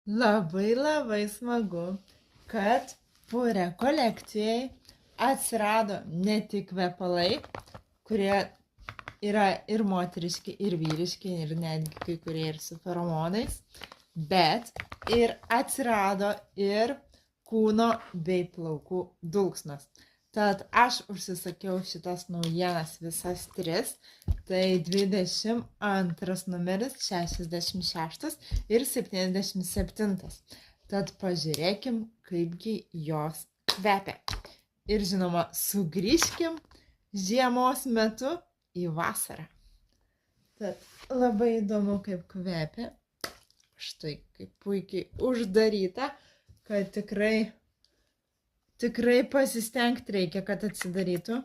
Labai smagu, kad Pure kolekcijai atsirado ne tik kvepalai, kurie yra ir moteriški, ir vyriški, ir netgi kai kurie ir su feromonais, bet ir atsirado ir kūno bei plaukų dulksnos. Tad aš užsisakiau šitas naujienas visas 3, tai 22 numeris, 66 ir 77. Tad pažiūrėkim, kaipgi jos kvepia. Ir žinoma, sugrįžkim žiemos metu į vasarą. Tad labai įdomu, kaip kvepia. Štai kaip puikiai uždaryta, kad tikrai pasistengti reikia, kad atsidarytų.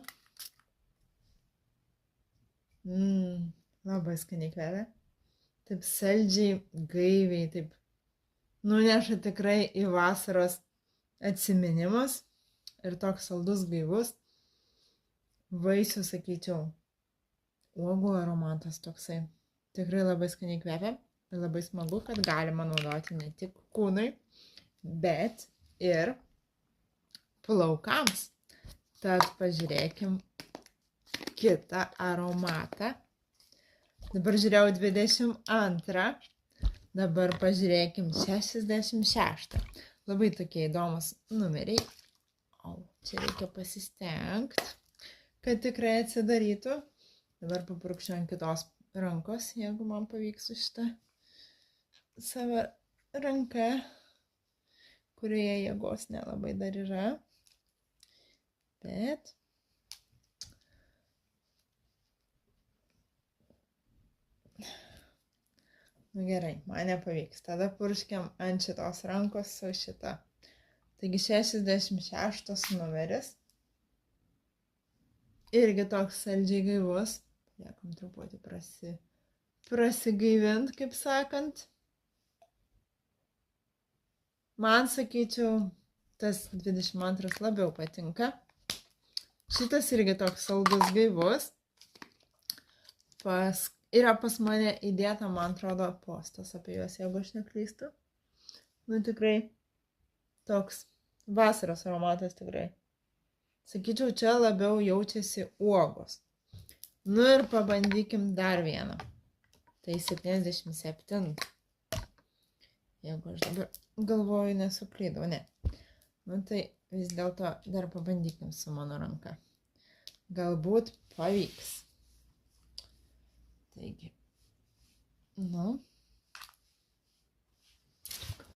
Labai skaniai kvepia. Taip saldžiai, gaiviai, taip nuneša tikrai į vasaros atsiminimus. Ir toks saldus, gaivus. Vaisių, sakyčiau, uogų aromatas toksai. Tikrai labai skaniai kvepia. Ir labai smagu, kad galima naudoti ne tik kūnui, bet ir plaukams. Tad pažiūrėkim kitą aromatą. Dabar žiūrėjau 22, dabar pažiūrėkim 66. Labai tokie įdomus numeriai. Čia reikia pasistengti, kad tikrai atsidarytų. Dabar papurkščiu ant kitos rankos, jeigu man pavyks su šitą savo ranką, kurioje jėgos nelabai dar yra. Bet gerai, man nepavyks. Tada purškiam ant šitos rankos su šita. Taigi 66 numeris. Irgi toks saldžiai gaivus. Liekam truputį prasigaivint, kaip sakant. Man, sakyčiau, tas 22 labiau patinka. Šitas irgi toks saldus gaivus. Yra pas mane įdėta, man atrodo, postas apie juos, jeigu aš neklystu. Tikrai toks vasaros aromatas tikrai. Sakyčiau, čia labiau jaučiasi uogos. Ir pabandykim dar vieną. Tai 77. Jeigu aš dabar galvoju, nesuklydau, ne. Tai vis dėlto dar pabandykim su mano ranka. Galbūt pavyks. Taigi,